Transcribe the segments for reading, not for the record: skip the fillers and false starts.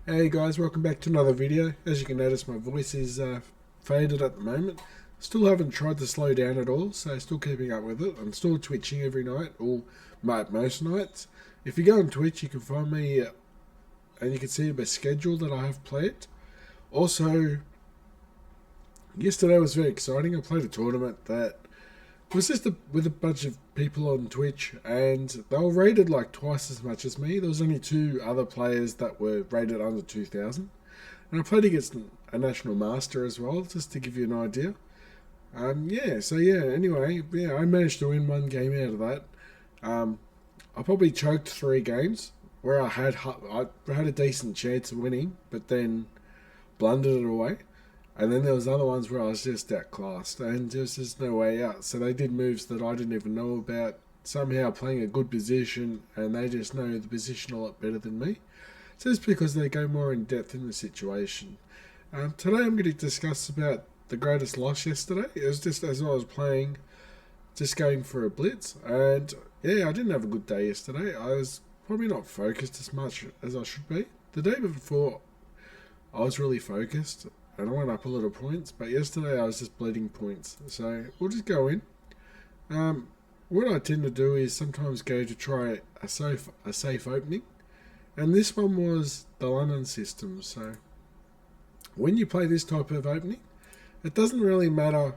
Hey guys, welcome back to another video. As you can notice, my voice is faded at the moment. Still haven't tried to slow down at all, so still keeping up with it. I'm still twitching every night, or most nights. If you go on Twitch, you can find me and you can see my schedule that I have played. Also, yesterday was very exciting. I played a tournament that was just with a bunch of people on Twitch, and they were rated like twice as much as me. There was only two other players that were rated under 2,000, and I played against a national master as well, just to give you an idea. Anyway, I managed to win one game out of that. I probably choked 3 games where I had a decent chance of winning, but then blundered it away. And then there was other ones where I was just outclassed and there's just no way out. So they did moves that I didn't even know about, somehow playing a good position, and they just know the position a lot better than me. So it's because they go more in depth in the situation. Today I'm going to discuss about the greatest loss yesterday. It was just as I was playing, just going for a blitz. And yeah, I didn't have a good day yesterday. I was probably not focused as much as I should be. The day before, I was really focused and I went up a lot of points, but yesterday I was just bleeding points. So we'll just go in. What I tend to do is sometimes go to try a safe opening, and this one was the London system. So when you play this type of opening, it doesn't really matter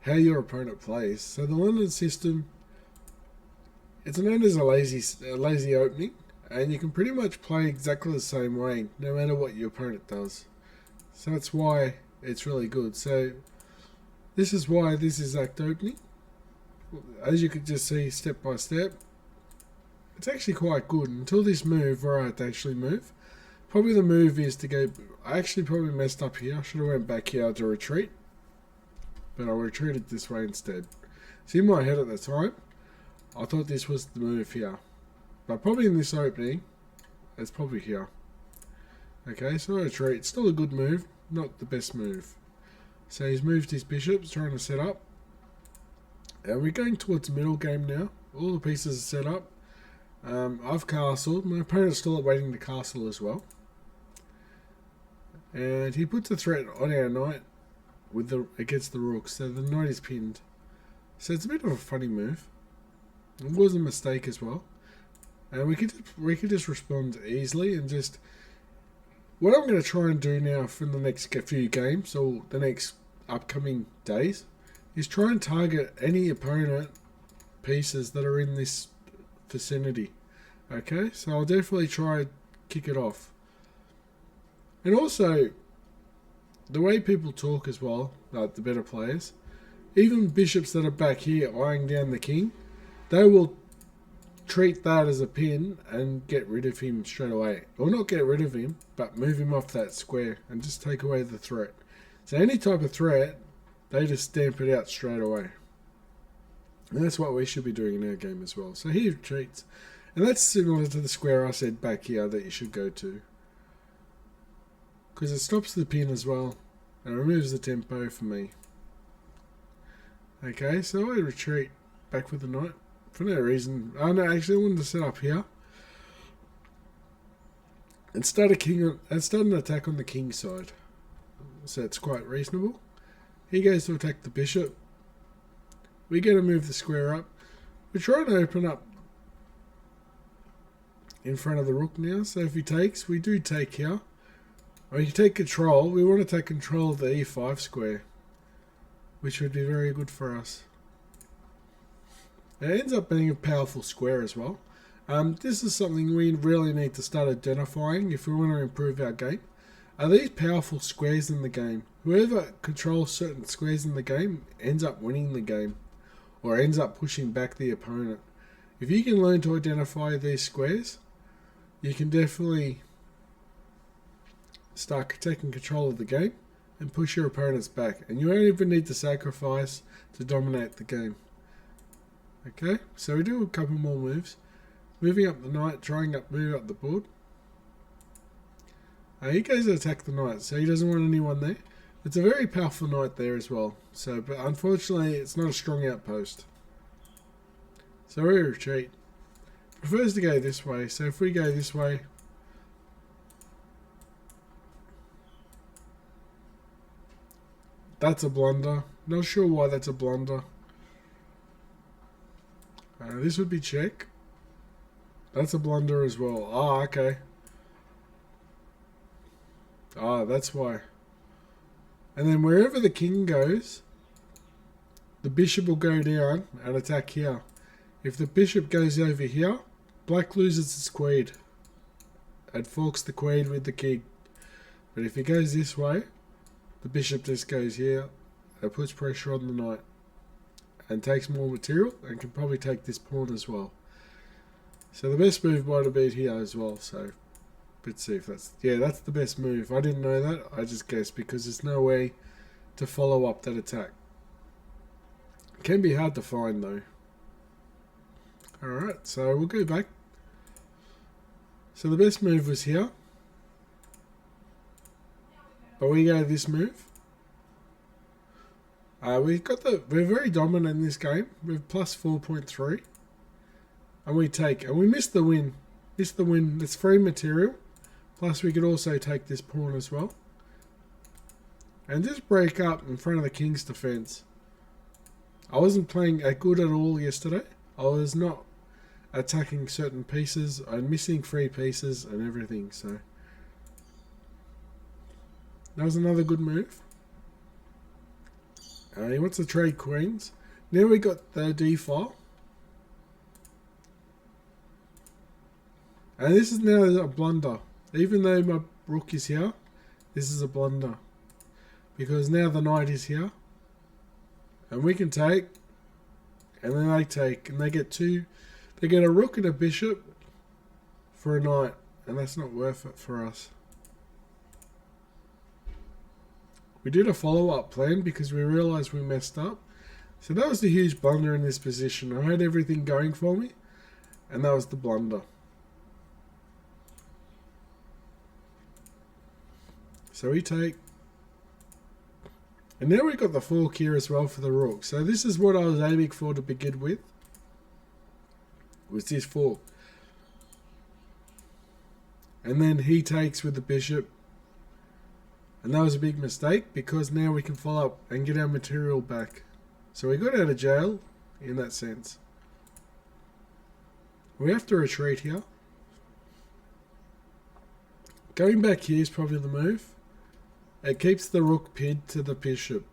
how your opponent plays. So the London system, it's known as a lazy opening, and you can pretty much play exactly the same way no matter what your opponent does. So that's why it's really good. So this is why this is act opening. As you can just see step by step, it's actually quite good until this move where I had to actually move. Probably the move is to go, I actually probably messed up here. I should have went back here to retreat, but I retreated this way instead. So in my head at the time, I thought this was the move here, but probably in this opening, it's probably here. Okay, so retreat, still a good move, not the best move. So he's moved his bishops, trying to set up. And we're going towards middle game now. All the pieces are set up. I've castled. My opponent's still awaiting the castle as well. And he puts a threat on our knight against the rook, so the knight is pinned. So it's a bit of a funny move. It was a mistake as well. And we could just respond easily and just... What I'm going to try and do now for the next few games, or the next upcoming days, is try and target any opponent pieces that are in this vicinity. Okay, so I'll definitely try and kick it off. And also, the way people talk as well, like the better players, even bishops that are back here eyeing down the king, they will treat that as a pin and get rid of him straight away. Or not get rid of him, but move him off that square and just take away the threat. So any type of threat, they just stamp it out straight away. And that's what we should be doing in our game as well. So he retreats. And that's similar to the square I said back here that you should go to, because it stops the pin as well and removes the tempo for me. Okay, so I retreat back with the knight. For no reason. Oh no, actually I wanted to set up here and start an attack on the king side. So it's quite reasonable. He goes to attack the bishop. We're going to move the square up. We're trying to open up in front of the rook now. So if he takes, we do take here. Or you take control. We want to take control of the e5 square, which would be very good for us. It ends up being a powerful square as well. This is something we really need to start identifying if we want to improve our game. Are these powerful squares in the game? Whoever controls certain squares in the game ends up winning the game, or ends up pushing back the opponent. If you can learn to identify these squares, you can definitely start taking control of the game and push your opponents back. And you don't even need to sacrifice to dominate the game. Okay, so we do a couple more moves. Moving up the knight, move up the board. He goes to attack the knight, so he doesn't want anyone there. It's a very powerful knight there as well. So, but unfortunately, it's not a strong outpost. So we retreat. Prefers to go this way, so if we go this way, That's a blunder. Not sure why that's a blunder. This would be check. That's a blunder as well. Ah, okay. Ah, that's why. And then wherever the king goes, the bishop will go down and attack here. If the bishop goes over here, black loses its queen. It forks the queen with the king. But if it goes this way, the bishop just goes here. It puts pressure on the knight. And takes more material and can probably take this pawn as well. So the best move might have been here as well. So let's see if that's... Yeah, that's the best move. I didn't know that. I just guessed because there's no way to follow up that attack. It can be hard to find though. Alright, so we'll go back. So the best move was here. But we go this move. We're very dominant in this game. We're plus 4.3. And we take, and we missed the win. Missed the win. It's free material. Plus we could also take this pawn as well. And just break up in front of the king's defense. I wasn't playing good at all yesterday. I was not attacking certain pieces. I'm missing free pieces and everything. So that was another good move. He wants to trade queens. Now we got the d-file. And this is now a blunder. Even though my rook is here, this is a blunder. Because now the knight is here. And we can take. And then they take. And they get two. They get a rook and a bishop for a knight. And that's not worth it for us. We did a follow-up plan because we realised we messed up. So that was the huge blunder in this position. I had everything going for me. And that was the blunder. So we take. And now we've got the fork here as well for the rook. So this is what I was aiming for to begin with. Was this fork. And then he takes with the bishop. And that was a big mistake because now we can follow up and get our material back. So we got out of jail in that sense. We have to retreat here. Going back here is probably the move. It keeps the rook pinned to the bishop.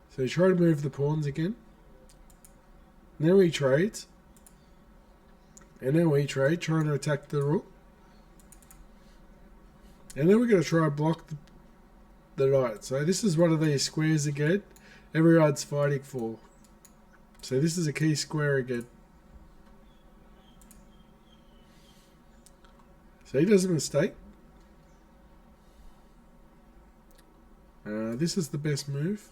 So you try to move the pawns again. Now he trades. And then we trade, trying to attack the rook. And then we're going to try to block the knight. So this is one of these squares again. Everyone's fighting for. So this is a key square again. So he does a mistake. This is the best move.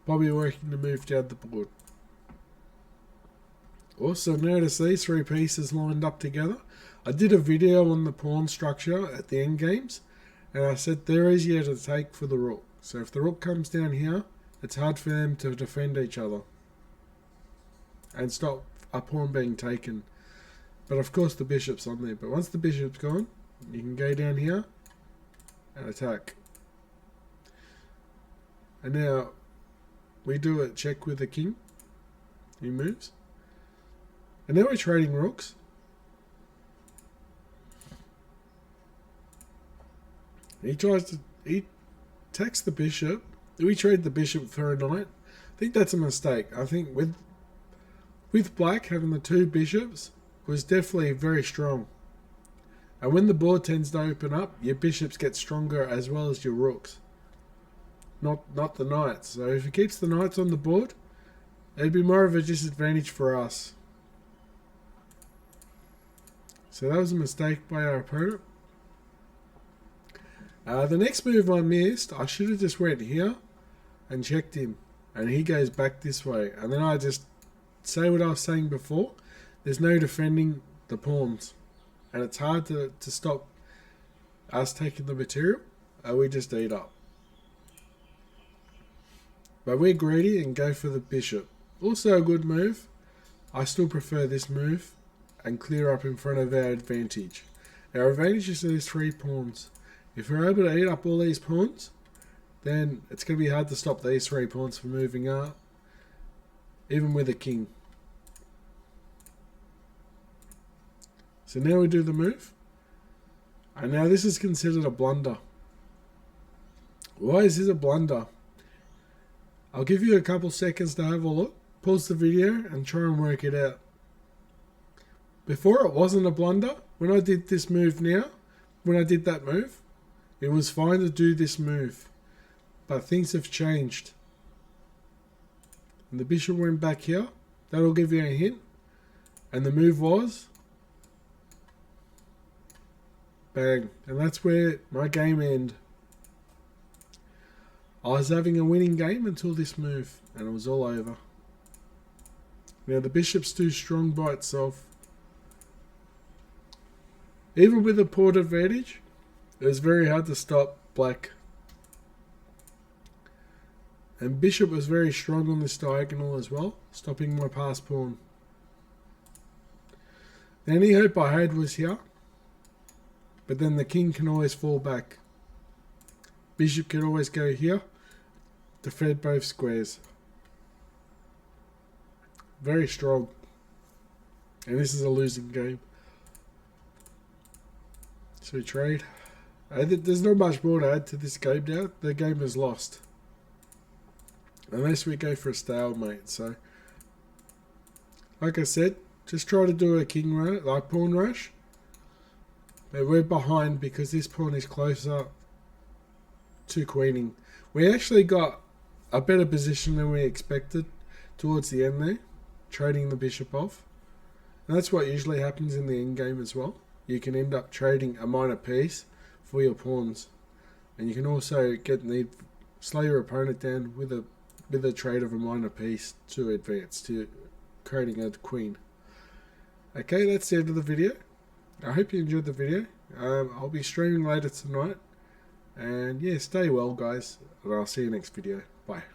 Probably working to move down the board. Also notice these three pieces lined up together. I did a video on the pawn structure at the end games, and I said they're easier to take for the rook. So if the rook comes down here, it's hard for them to defend each other and stop a pawn being taken. But of course the bishop's on there. But once the bishop's gone, you can go down here and attack. And now we do a check with the king. He moves. And now we're trading rooks. He attacks the bishop. We trade the bishop for a knight. I think that's a mistake. I think with black having the two bishops was definitely very strong. And when the board tends to open up, your bishops get stronger as well as your rooks. Not the knights. So if he keeps the knights on the board, it'd be more of a disadvantage for us. So that was a mistake by our opponent. The next move I missed, I should have just went here and checked him. And he goes back this way. And then I just say what I was saying before. There's no defending the pawns. And it's hard to stop us taking the material. We just eat up. But we're greedy and go for the bishop. Also a good move. I still prefer this move and clear up in front of our advantage. Our advantage is these 3 pawns. If we're able to eat up all these pawns, then it's going to be hard to stop these 3 pawns from moving up, even with a king. So now we do the move. And now this is considered a blunder. Why is this a blunder? I'll give you a couple seconds to have a look. Pause the video and try and work it out. Before it wasn't a blunder. When I did this move now, when I did that move, it was fine to do this move. But things have changed. And the bishop went back here. That'll give you a hint. And the move was... bang. And that's where my game ended. I was having a winning game until this move. And it was all over. Now the bishop's too strong by itself. Even with a pawn advantage, it was very hard to stop black. And bishop was very strong on this diagonal as well, stopping my passed pawn. The only hope I had was here, but then the king can always fall back. Bishop can always go here, defend both squares. Very strong. And this is a losing game. So we trade. There's not much more to add to this game now. The game is lost. Unless we go for a stalemate. So, like I said, just try to do a king rush, like pawn rush. But we're behind because this pawn is closer to queening. We actually got a better position than we expected towards the end there. Trading the bishop off. And that's what usually happens in the endgame as well. You can end up trading a minor piece for your pawns. And you can also slow your opponent down with a trade of a minor piece to advance to creating a queen. Okay, that's the end of the video. I hope you enjoyed the video. I'll be streaming later tonight. And yeah, stay well guys. And I'll see you next video. Bye.